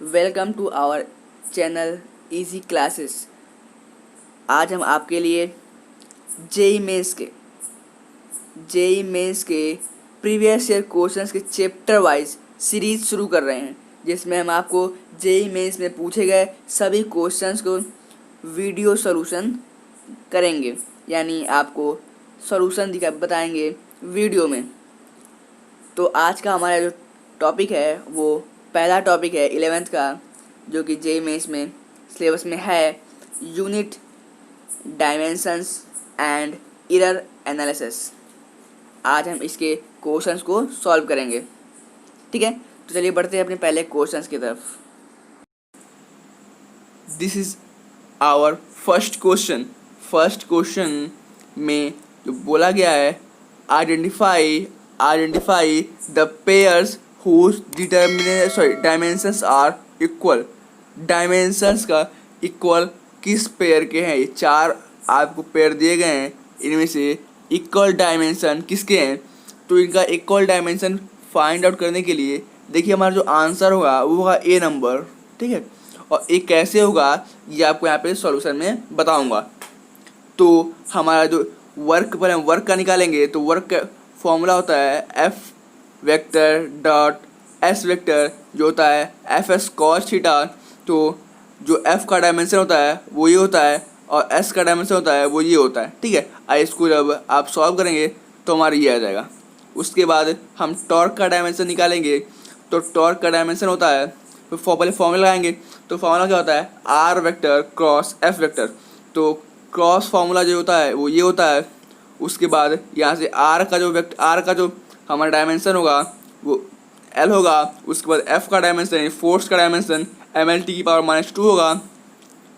Welcome to our channel easy classes. आज हम आपके लिए जेई मेंस के प्रीवियस ईयर क्वेश्चंस के चैप्टर वाइज सीरीज शुरू कर रहे हैं, जिसमें हम आपको जेई मेंस में पूछे गए सभी क्वेश्चंस को वीडियो सॉल्यूशन करेंगे, यानी आपको सॉल्यूशन दिखा बताएंगे वीडियो में। तो आज का हमारा जो टॉपिक है वो पहला टॉपिक है 11th का, जो कि जेई मेंस में सिलेबस में है, unit dimensions and error analysis. आज हम इसके क्वेश्चंस को सॉल्व करेंगे। ठीक है, तो चलिए बढ़ते हैं अपने पहले क्वेश्चंस की तरफ। This is our first question में जो बोला गया है, identify the pairs whose dimensions are equal. Dimensions का इक्वल किस पेयर के हैं? ये चार आपको पेयर दिए गए हैं, इनमें से इक्वल डायमेंशन किसके हैं? तो इनका इक्वल डायमेंशन फाइंड आउट करने के लिए देखिए, हमारा जो आंसर होगा वो होगा ए नंबर। ठीक है, और ये कैसे होगा ये आपको यहाँ पे सॉल्यूशन में बताऊंगा। तो हमारा जो वर्क का निकालेंगे, तो वर्क का फॉर्मूला होता है F vector dot S vector, जो होता है एफ एस कॉस थीटा। तो जो एफ का डायमेंशन होता है वो ये होता है और एस का डायमेंशन होता है वो ये होता है। ठीक है, आई इसको जब आप सॉल्व करेंगे तो हमारा ये आ जाएगा। उसके बाद हम टॉर्क का डायमेंशन निकालेंगे, तो टॉर्क का डायमेंशन होता है, तो पहले फॉर्मूला लगाएंगे। तो फॉर्मूला क्या होता है? R vector cross F vector. तो क्रॉस फार्मूला जो होता है वो ये होता है। उसके बाद यहाँ से आर का जो हमारा डायमेंशन होगा वो एल होगा। उसके बाद एफ का डायमेंशन, फोर्स का डायमेंशन mlt⁻⁻2 होगा।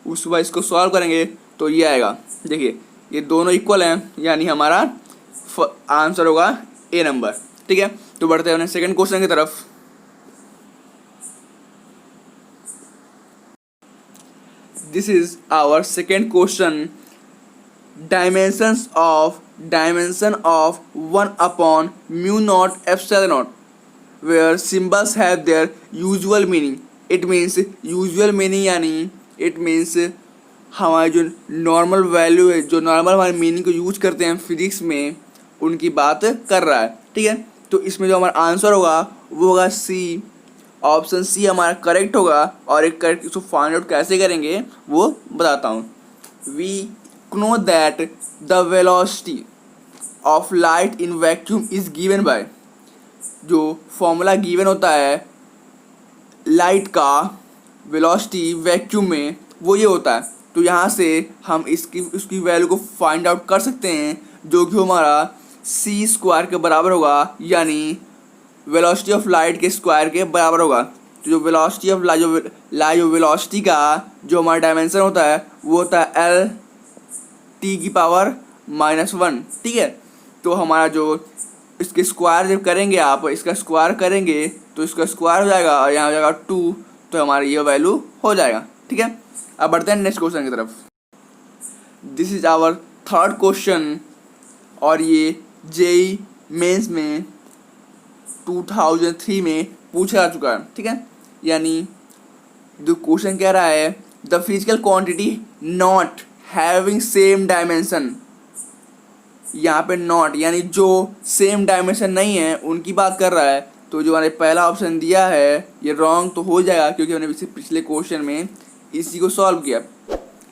उसके बाद इसको सॉल्व करेंगे तो ये आएगा। देखिए, ये दोनों इक्वल हैं, यानी हमारा आंसर होगा ए नंबर। ठीक है, तो बढ़ते हैं सेकंड क्वेश्चन की तरफ। This is our second question. Dimension of 1/μ0ε0 where symbols have their usual meaning. It means usual meaning, यानी it means हमारी जो नॉर्मल वैल्यू है, जो नॉर्मल हमारे मीनिंग को यूज करते हैं फिजिक्स में, उनकी बात कर रहा है। ठीक है, तो इसमें जो हमारा आंसर होगा वो होगा सी। ऑप्शन सी हमारा करेक्ट होगा। और एक करेक्ट इसको फाइंड आउट कैसे करेंगे वो बताता हूँ। We know that the velocity of light in vacuum is given by, जो फॉर्मूला गिवन होता है लाइट का वेलोसिटी वैक्यूम में, वो ये होता है। तो यहाँ से हम उसकी वैल्यू को फाइंड आउट कर सकते हैं, जो कि हमारा सी स्क्वायर के बराबर होगा, यानी वेलोसिटी ऑफ लाइट के स्क्वायर के बराबर होगा। तो जो वेलोसिटी ऑफ जो वेलोसिटी का जो हमारा डायमेंशन होता है वो होता है एल t⁻⁻1। ठीक है, तो हमारा जो इसके स्क्वायर जब करेंगे, आप इसका स्क्वायर करेंगे तो इसका स्क्वायर हो जाएगा और यहाँ हो जाएगा 2, तो हमारी ये वैल्यू हो जाएगा। ठीक है, अब बढ़ते हैं नेक्स्ट क्वेश्चन की तरफ। This is our third question, और ये जेई मेंस में 2003 में पूछा जा चुका है। ठीक है, यानी जो क्वेश्चन कह रहा है, the physical quantity not having same dimension. यहाँ पे नॉट यानी जो सेम डायमेंशन नहीं है उनकी बात कर रहा है। तो जो हमारे पहला ऑप्शन दिया है ये रॉन्ग तो हो जाएगा, क्योंकि हमने पिछले क्वेश्चन में इसी को सॉल्व किया।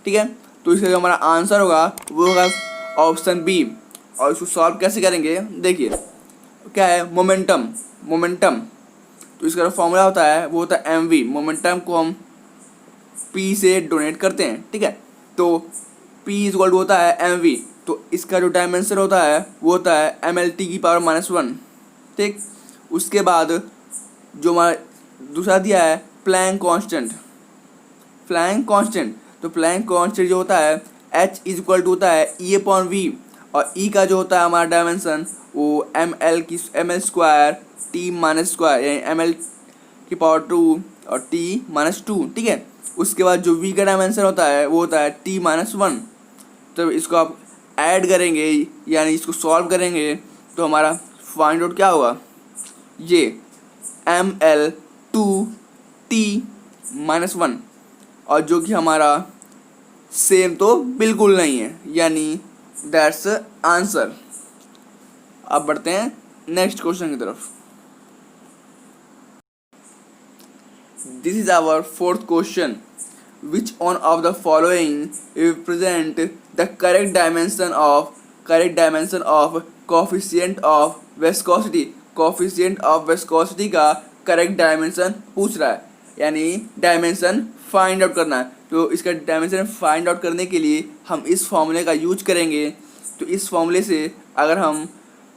ठीक है, तो इसका जो हमारा आंसर होगा वो होगा ऑप्शन बी। और इसको सॉल्व कैसे करेंगे, देखिए क्या है, मोमेंटम। तो इसका जो फॉर्मूला होता है वो होता है एम वी। मोमेंटम को हम पी से डोनेट करते हैं। ठीक है, तो P इक्वल टू होता है एम वी। तो इसका जो डायमेंशन होता है वो होता है mlt⁻⁻1। ठीक, उसके बाद जो हमारा दूसरा दिया है प्लैंक कांस्टेंट। तो प्लैंक कांस्टेंट जो होता है H इक्वल टू होता है E/V, और E का जो होता है हमारा डायमेंशन वो ml² t⁻² यानी ml⁻2 और t⁻2। ठीक है, उसके बाद जो V का डायमेंशन होता है वो होता है t⁻1। तो इसको आप ऐड करेंगे, यानी इसको सॉल्व करेंगे, तो हमारा फाइंड आउट क्या होगा, ये ml2t माइनस वन, और जो कि हमारा सेम तो बिल्कुल नहीं है, यानी दैट्स आंसर। अब बढ़ते हैं नेक्स्ट क्वेश्चन की तरफ। This is our fourth question. Which one of the following represent the correct dimension of coefficient of viscosity. Coefficient of viscosity का करेक्ट डायमेंशन पूछ रहा है, यानी डायमेंशन फाइंड आउट करना है। तो इसका डायमेंशन फाइंड आउट करने के लिए हम इस फॉर्मूले का यूज करेंगे। तो इस फॉर्मूले से अगर हम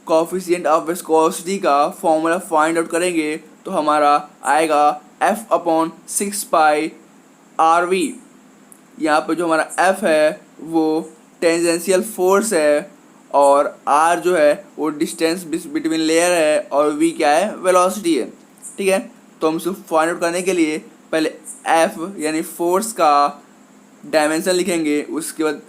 कोफिशिएंट ऑफ विस्कोसिटी का फॉर्मूला फाइंड आउट करेंगे तो हमारा आएगा F/6πRV। यहाँ पे जो हमारा F है वो टेंजेंशियल फोर्स है, और R जो है वो डिस्टेंस बिटवीन लेयर है, और V क्या है, वेलोसिटी है। ठीक है, तो हम इसको फाइंड आउट करने के लिए पहले F यानी फोर्स का डायमेंशन लिखेंगे, उसके बाद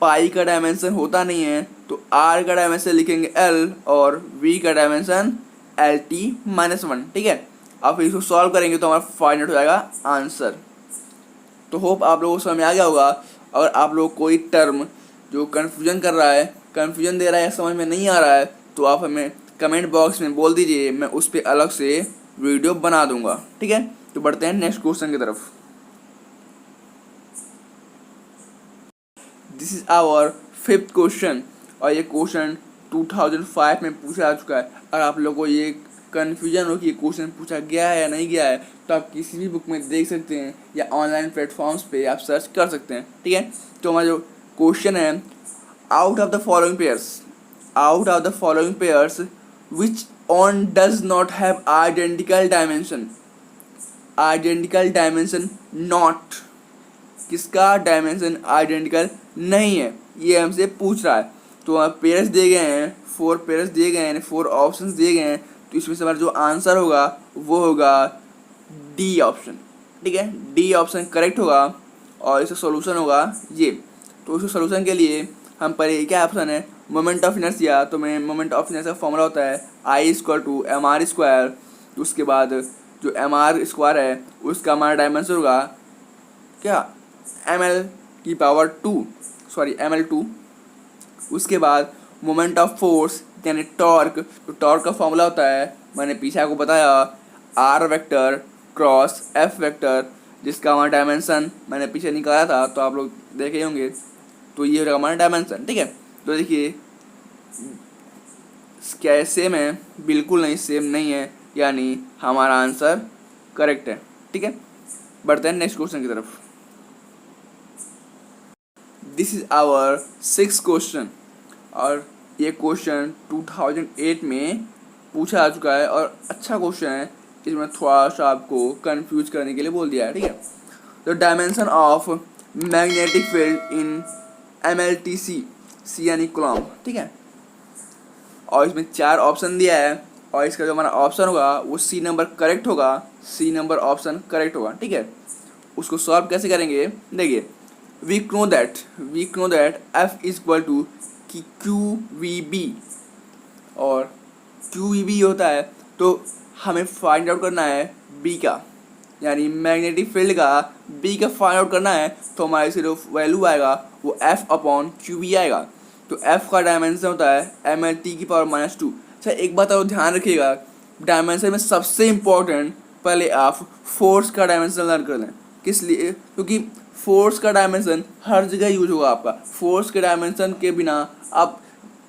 पाई का डायमेंशन होता नहीं है तो R का डायमेंशन लिखेंगे L, और V का डायमेंशन LT-1। ठीक है, अब फिर इसको सॉल्व करेंगे तो हमारा फाइंड आउट हो जाएगा आंसर। तो होप आप लोगों को समझ में आ गया होगा। अगर आप लोग कोई टर्म जो कन्फ्यूजन कर रहा है, कन्फ्यूजन दे रहा है, समझ में नहीं आ रहा है, तो आप हमें कमेंट बॉक्स में बोल दीजिए, मैं उस पर अलग से वीडियो बना दूंगा। ठीक है, तो बढ़ते हैं नेक्स्ट क्वेश्चन की तरफ। This is our fifth question, और ये क्वेश्चन 2005 में पूछा जा चुका है। अगर आप लोगों को ये कन्फ्यूजन हो कि ये क्वेश्चन पूछा गया है या नहीं गया है, तो आप किसी भी बुक में देख सकते हैं या ऑनलाइन प्लेटफॉर्म्स पे आप सर्च कर सकते हैं। ठीक है, तो हमारा जो क्वेश्चन है, out of the following pairs which on does not have identical dimension not, किसका डायमेंशन आइडेंटिकल नहीं है, ये हमसे पूछ रहा है। तो वहाँ पेयर्स दिए गए हैं, 4 पेयर्स दिए गए हैं, 4 ऑप्शंस दिए गए हैं, तो इसमें से हमारा जो आंसर होगा वो होगा डी ऑप्शन। ठीक है, डी ऑप्शन करेक्ट होगा, और इसका सॉल्यूशन होगा ये। तो इसके सॉल्यूशन के लिए हम पहले क्या ऑप्शन है, मोमेंट ऑफ इनर्शिया। तो मैं मोमेंट ऑफ इनर्शिया का फॉर्मूला होता है I=mr²। उसके बाद जो mr² है उसका हमारा डायमेंशन होगा क्या, ml2। उसके बाद मोमेंट ऑफ फोर्स यानी टॉर्क, तो टॉर्क का फॉर्मूला होता है, मैंने पीछे आपको बताया, R×F, जिसका हमारा डायमेंशन मैंने पीछे निकाला था, तो आप लोग देखे होंगे। तो ये होगा हमारा डायमेंशन। ठीक है, तो देखिए क्या सेम है, बिल्कुल नहीं, सेम नहीं है, यानी हमारा आंसर करेक्ट है। ठीक है, बढ़ते हैं नेक्स्ट क्वेश्चन की तरफ। This is our 6th question, और ये क्वेश्चन 2008 में पूछा जा चुका है, और अच्छा क्वेश्चन है। इसमें थोड़ा सा आपको कंफ्यूज करने के लिए बोल दिया है। ठीक है, the dimension of magnetic field in MLTC, सी यानी कूलम्ब। ठीक है, और इसमें 4 ऑप्शन दिया है, और इसका जो हमारा ऑप्शन होगा वो सी नंबर करेक्ट होगा, सी नंबर ऑप्शन करेक्ट होगा। ठीक है, उसको सॉल्व कैसे करेंगे, देखिए, we know that F is equal to QVB, और QVB होता है, तो हमें फाइंड आउट करना है B का, यानी मैग्नेटिक फील्ड का B का फाइंड आउट करना है। तो हमारे से जो वैल्यू आएगा वो F/QB आएगा। तो F का डायमेंशन होता है ml⁻²। अच्छा, एक बात और ध्यान रखिएगा, डायमेंशन में सबसे इम्पोर्टेंट पहले आप फोर्स का डायमेंशन लर्न कर लें। किस लिए, क्योंकि फोर्स का डायमेंशन हर जगह यूज होगा आपका। फोर्स के डायमेंशन के बिना आप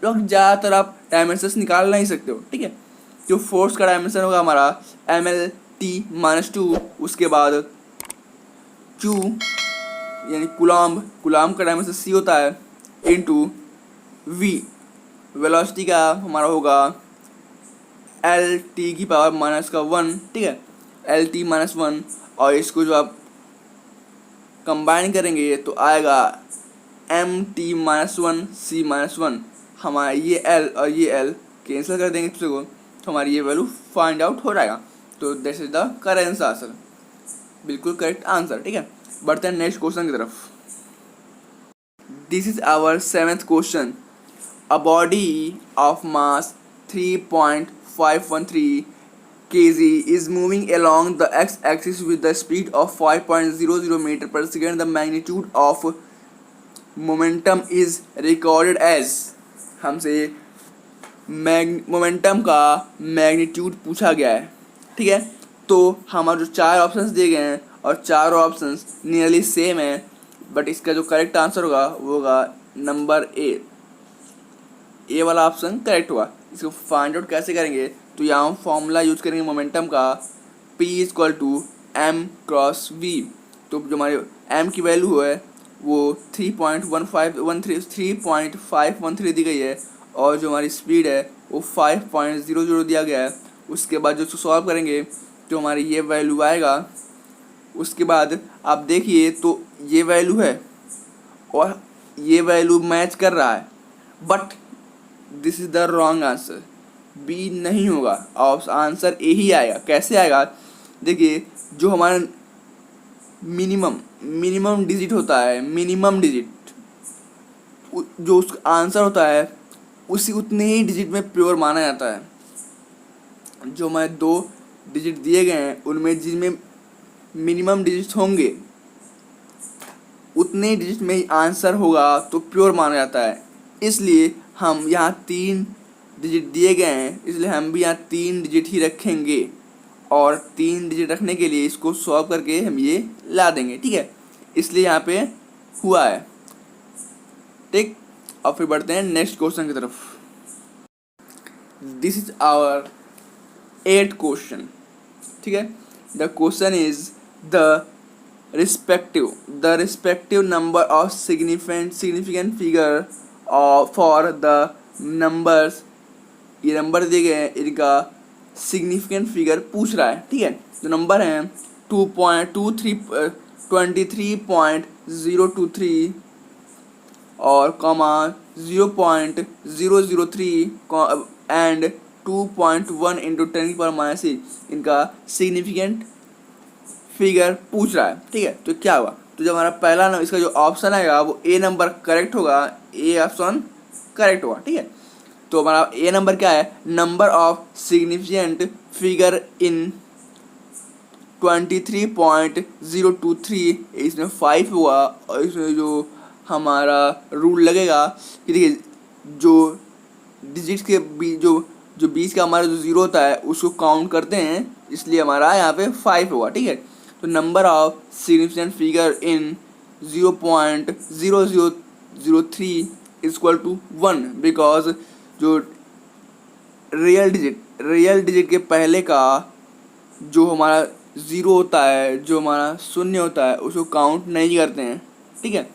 लोग ज़्यादातर आप डायमेंशंस निकाल नहीं सकते हो। ठीक है, जो फोर्स का डायमेंशन होगा हमारा ml⁻²। उसके बाद Q यानी कूलम्ब का डायमेंशन C होता है, इनटू V, वेलोसिटी का हमारा होगा LT⁻⁻1। ठीक है, LT-1, और इसको जो आप कंबाइन करेंगे तो आएगा MT-1 C-1। हमारा ये L और ये L कैंसिल कर देंगे दूसरे को, तो हमारी ये वैल्यू फाइंड आउट हो जाएगा। तो this is the correct answer, बिल्कुल करेक्ट आंसर। ठीक है, बढ़ते हैं नेक्स्ट क्वेश्चन की तरफ। This is our 7th question. A body of mass 3.513 kg is moving along the x-axis with the speed of 5.00 meter per second. The magnitude of momentum is recorded as, हमसे momentum का magnitude पूछा गया है, ठीक है। तो हमारे जो चार ऑप्शंस दिए गए हैं और चारों ऑप्शंस नियरली सेम है, बट इसका जो करेक्ट आंसर होगा वो होगा नंबर ए वाला ऑप्शन करेक्ट हुआ। इसको फाइंड आउट कैसे करेंगे, तो यहाँ हम फॉर्मूला यूज करेंगे मोमेंटम का, P equal to m cross v। तो जो हमारे m की वैल्यू है वो 3.513 दी गई है और जो हमारी स्पीड है वो 5.00 दिया गया है। उसके बाद जो सॉल्व करेंगे तो हमारी ये वैल्यू आएगा। उसके बाद आप देखिए तो ये वैल्यू है और ये वैल्यू मैच कर रहा है, but this is the wrong answer, B नहीं होगा, आंसर ए ही आएगा। कैसे आएगा, देखिए जो हमारा मिनिमम डिजिट होता है, मिनिमम डिजिट जो उसका आंसर होता है उसी उतने ही डिजिट में प्योर माना जाता है। जो हमारे 2 डिजिट दिए गए हैं उनमें जिनमें मिनिमम डिजिट होंगे उतने ही डिजिट में ही आंसर होगा तो प्योर माना जाता है। इसलिए हम यहाँ 3 डिजिट दिए गए हैं, इसलिए हम भी यहाँ 3 डिजिट ही रखेंगे और 3 डिजिट रखने के लिए इसको सॉल्व करके हम ये ला देंगे, ठीक है। इसलिए यहाँ पे हुआ है, ठीक। अब फिर बढ़ते हैं नेक्स्ट क्वेश्चन की तरफ। This is our 8th question, ठीक है। The question is the respective number of significant figure for the numbers. ये नंबर दिए गए हैं, इनका सिग्निफिकेंट फिगर पूछ रहा है, ठीक है। जो नंबर हैं 23.023 और कॉमा 0.003 एंड 2.1 इंटू 10⁻⁻⁶ इनका सिग्निफिकेंट फिगर पूछ रहा है, ठीक है। तो क्या हुआ, तो जब हमारा पहला इसका जो ऑप्शन आएगा वो ए नंबर करेक्ट होगा, ए ऑप्शन करेक्ट होगा, ठीक है। तो हमारा ए नंबर क्या है, नंबर ऑफ सिग्निफिकेंट फिगर इन 23.023, इसमें 5 हुआ और इसमें जो हमारा रूल लगेगा कि देखिए जो डिजिट्स के जो बीच का हमारा जो 0 होता है उसको काउंट करते हैं, इसलिए हमारा यहाँ पे 5 हुआ, ठीक है। तो number of significant figure in 0.0003 equal to 1, because जो रियल डिजिट के पहले का जो हमारा 0 होता है, जो हमारा 0 होता है उसको काउंट नहीं करते हैं, ठीक है।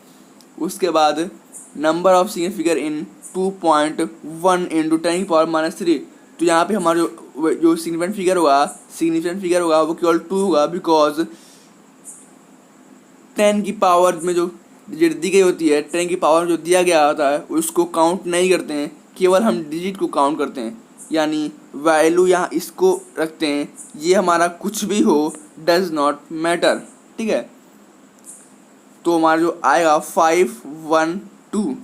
उसके बाद number of significant figure in 2.1 into 10⁻⁻�3, तो यहाँ पे हमारा जो सिग्निफिकेंट फिगर होगा वो केवल 2 होगा, बिकॉज 10 की पावर में जो डिजिट दी गई होती है, 10 की पावर जो दिया गया होता है उसको काउंट नहीं करते हैं, केवल हम डिजिट को काउंट करते हैं, यानी वैल्यू यहाँ इसको रखते हैं। ये हमारा कुछ भी हो डज नॉट मैटर, ठीक है। तो हमारा जो आएगा 512,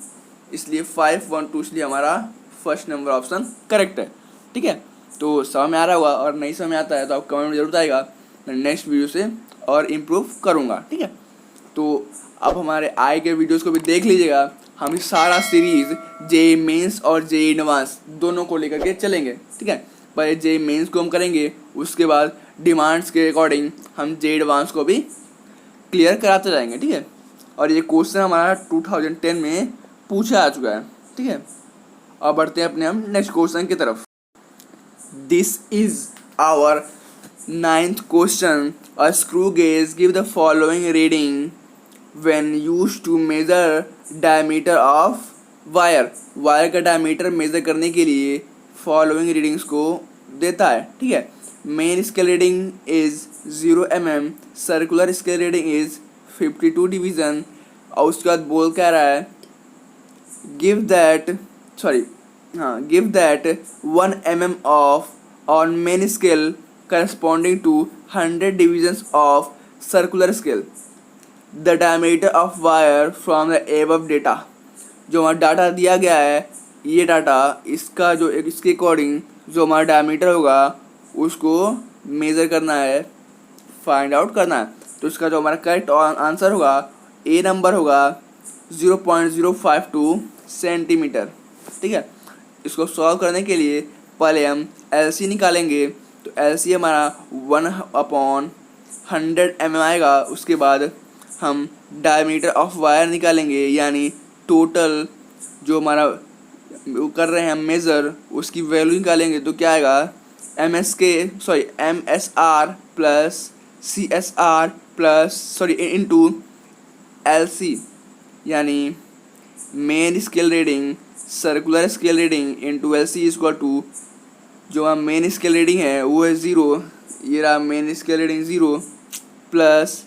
इसलिए 512 इसलिए हमारा फर्स्ट नंबर ऑप्शन करेक्ट है, ठीक है। तो समझ में आ रहा होगा, और नहीं समझ में आता है तो आप कमेंट में जरूर आएगा, मैं नेक्स्ट वीडियो से और इम्प्रूव करूँगा, ठीक है। तो अब हमारे आए के वीडियोस को भी देख लीजिएगा। हम इस सारा सीरीज़ जे मेंस और जे एडवांस दोनों को लेकर के चलेंगे, ठीक है। पहले जे मेंस को हम करेंगे, उसके बाद डिमांड्स के अकॉर्डिंग हम जे एडवांस को भी क्लियर कराते जाएंगे, ठीक है। और ये क्वेश्चन हमारा 2010 में पूछा आ चुका है, ठीक है। अब बढ़ते हैं अपने हम नेक्स्ट क्वेश्चन की तरफ। This is our 9th question. A screw gauge give the following reading when used to measure diameter of wire का डायमीटर मेज़र करने के लिए फॉलोइंग रीडिंग्स को देता है, ठीक है। Main scale reading is 0 mm, circular scale reading is 52 division, और उसके बाद बोल कह रहा है give that 1 mm of on main scale corresponding to 100 divisions of circular scale the diameter of wire from the above data. जो हमारा data दिया गया है, ये डाटा इसका जो इसके अकॉर्डिंग जो हमारा डायमीटर होगा उसको मेज़र करना है, फाइंड आउट करना है। तो इसका जो हमारा करेक्ट आंसर होगा, ए नंबर होगा 0.052 सेंटीमीटर। ठीक है, इसको सॉल्व करने के लिए पहले हम एलसी निकालेंगे। तो एलसी हमारा 1/100 mm आएगा। उसके बाद हम डायमीटर ऑफ वायर निकालेंगे, यानी टोटल जो हमारा कर रहे हैं हम मेज़र, उसकी वैल्यू निकालेंगे। तो क्या आएगा, MSR plus CSR plus into LC, यानी मेन स्केल रीडिंग सर्कुलर स्केल रीडिंग into LC is equal to, जो हम मेन स्केल रीडिंग है वो है 0, ये रहा main scale reading 0 plus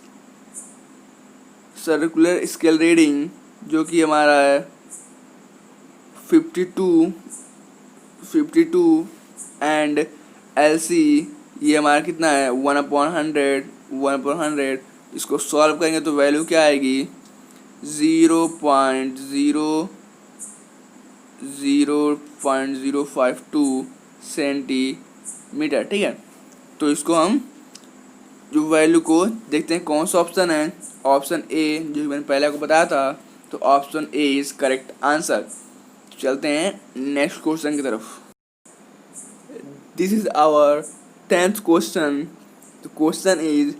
circular scale reading जो कि हमारा है 52 एंड LC ये हमारा कितना है 1/100। इसको सॉल्व करेंगे तो वैल्यू क्या आएगी 0.052 सेंटीमीटर। ठीक है, तो इसको हम जो वैल्यू को देखते हैं कौन सा ऑप्शन है, ऑप्शन ए जो मैंने पहले आपको बताया था। तो option A is correct answer. चलते हैं नेक्स्ट क्वेश्चन की तरफ। This is our 10th question. The question is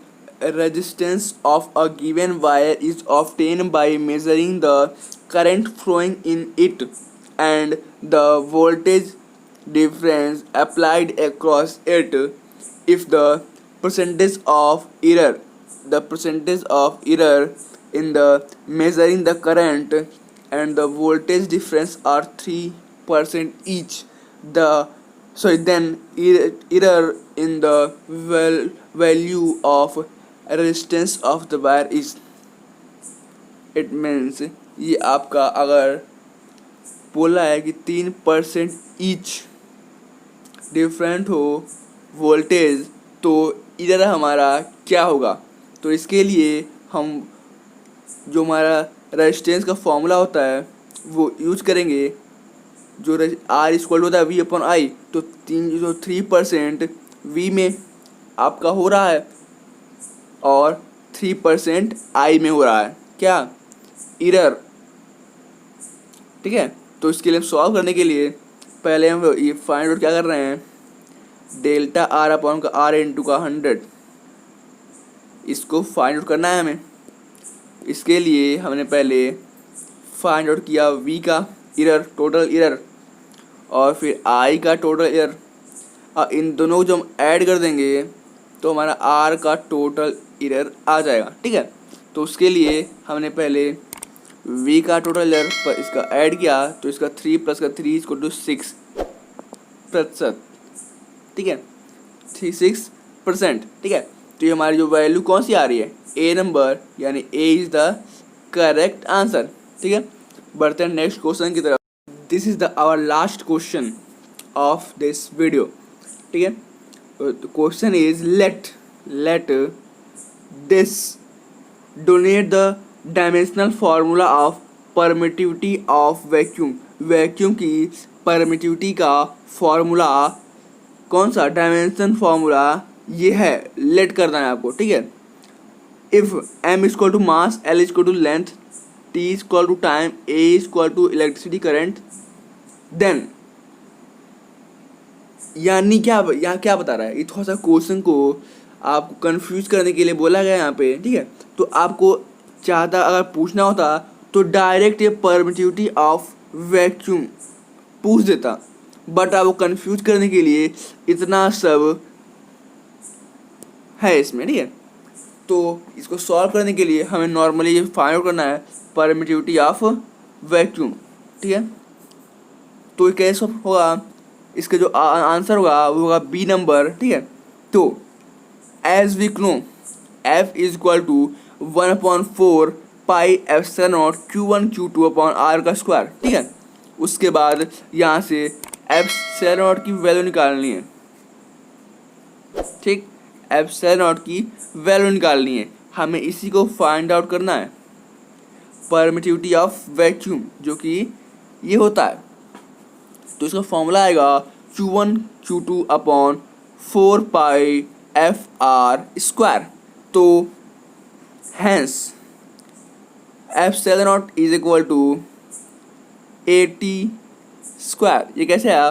resistance of a given wire is obtained by measuring the current flowing in it and the voltage difference applied across it. If the percentage of error in the measuring the current and the voltage difference are 3% each, then error in the value of resistance of the wire is. It means ये आपका अगर बोला है कि 3% each different हो voltage, तो इधर हमारा क्या होगा। तो इसके लिए हम जो हमारा रेजिस्टेंस का फॉर्मूला होता है वो यूज करेंगे, जो R इक्वल होता है V/I। तो 3% V में आपका हो रहा है और 3% I में हो रहा है क्या, एरर। ठीक है, तो इसके लिए सॉल्व करने के लिए पहले हम ये फाइंड आउट क्या कर रहे हैं, डेल्टा R अपॉन का R इंटू का 100, इसको फाइंड आउट करना है हमें। इसके लिए हमने पहले फाइंड आउट किया V का एरर, टोटल एरर, और फिर I का टोटल एरर, और इन दोनों को जो हम ऐड कर देंगे तो हमारा R का टोटल एरर आ जाएगा। ठीक है, तो उसके लिए हमने पहले V का टोटल एरर पर इसका ऐड किया, तो इसका 3 + 3 = 6%। ठीक है, 6%। ठीक है, तो ये हमारी जो वैल्यू कौन सी आ रही है, ए नंबर, यानी A is the correct answer. ठीक है, बढ़ते हैं नेक्स्ट क्वेश्चन की तरफ। This is the our last question of this video. ठीक है, the question is let this donate the dimensional formula of permittivity of vacuum की permittivity का फॉर्मूला कौन सा, डायमेंशन फॉर्मूला ये है, लेट करना है आपको। ठीक है, if m = mass, l = length, t = time, a = electricity current, then यानी यहाँ क्या बता रहा है, ये थोड़ा सा क्वेश्चन को आपको कंफ्यूज करने के लिए बोला गया है यहाँ पे। ठीक है, तो आपको चाहता अगर पूछना होता तो डायरेक्ट ये परमिटिविटी ऑफ वैक्यूम पूछ देता, बट आपको कंफ्यूज करने के लिए इतना सब है इसमें। ठीक है, तो इसको सॉल्व करने के लिए हमें नॉर्मली ये फाइंड आउट करना है परमिटिविटी ऑफ वैक्यूम। ठीक है, तो ये कैसे होगा, इसका जो आंसर होगा वो होगा बी नंबर। ठीक है, तो as we know F = 1/4 pi ε0 Q1 Q2 upon R का स्क्वायर। ठीक है, उसके बाद यहाँ से ε0 की वैल्यू निकालनी है। ठीक, ε0 की वैल्यू निकालनी है, हमें इसी को फाइंड आउट करना है, परमिटिविटी ऑफ वैक्यूम जो कि ये होता है। तो इसका फॉर्मूला आएगा Q1 Q2 upon 4 pi F R square. तो hence F naught is equal to 80 square. ये कैसे आया?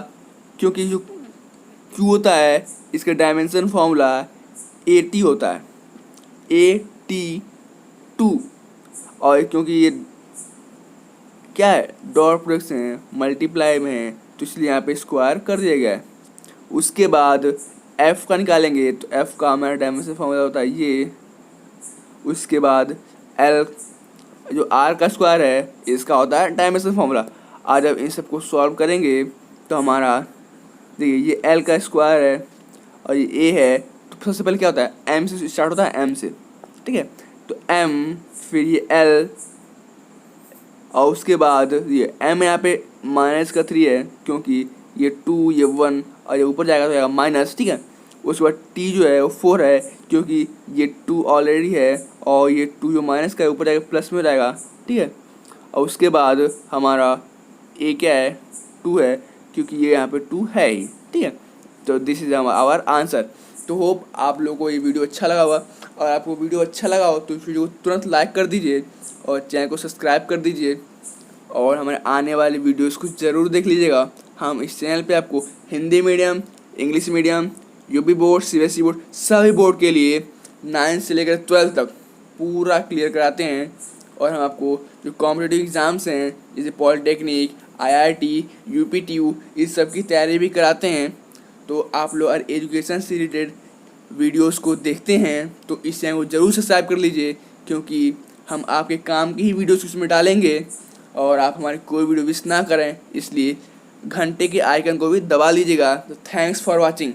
क्योंकि जो क्यू होता है इसका डायमेंशन फॉर्मूला 80 होता है, 82। और क्योंकि ये क्या है, डॉट प्रोडक्ट से है, मल्टीप्लाई में है, तो इसलिए यहाँ पे स्क्वायर कर दिया गया है। उसके बाद एफ़ का निकालेंगे तो एफ़ का हमारा डायमेंशन फॉर्मूला होता है ये। उसके बाद एल जो आर का स्क्वायर है इसका होता है डायमेंशन फॉर्मूला। आज जब इन सबको सॉल्व करेंगे तो हमारा देखिए ये एल का स्क्वायर है और ये ए है, तो सबसे पहले क्या होता है, एम से स्टार्ट होता है, एम से, ठीक है। तो एम, फिर ये एल, और उसके बाद ये एम यहाँ पे माइनस का 3 है क्योंकि ये 2, ये 1 और ये ऊपर जाएगा तो जाएगा माइनस, ठीक है। उसके बाद टी जो है वो 4 है क्योंकि ये 2 ऑलरेडी है और ये 2 जो माइनस का है ऊपर जाएगा प्लस में हो जाएगा, ठीक है। और उसके बाद हमारा ए क्या है, 2 है क्योंकि ये यहाँ पे 2 है ही, ठीक है। तो दिस इज आवर आंसर। तो होप आप लोगों को ये वीडियो अच्छा लगा होगा, और आपको वीडियो अच्छा लगा हो तो इस वीडियो को तुरंत लाइक कर दीजिए और चैनल को सब्सक्राइब कर दीजिए, और हमारे आने वाले वीडियोस को ज़रूर देख लीजिएगा। हम इस चैनल पे आपको Hindi medium, English medium, UP board, CBSE board, सभी बोर्ड के लिए 9 से लेकर 12 तक पूरा क्लियर कराते हैं। और हम आपको जो कॉम्पिटिटिव एग्ज़ाम्स हैं जैसे पॉलिटेक्निक, आईआईटी, यूपीटीयू, इस सब की तैयारी भी कराते हैं। तो आप लोग अगर एजुकेशन से रिलेटेड वीडियोस को देखते हैं तो इस चैनल को ज़रूर सब्सक्राइब कर लीजिए, क्योंकि हम आपके काम की ही वीडियोस उसमें डालेंगे और आप हमारी कोई वीडियो मिस ना करें। इसलिए घंटे के आइकन को भी दबा लीजिएगा। तो थैंक्स फॉर वॉचिंग।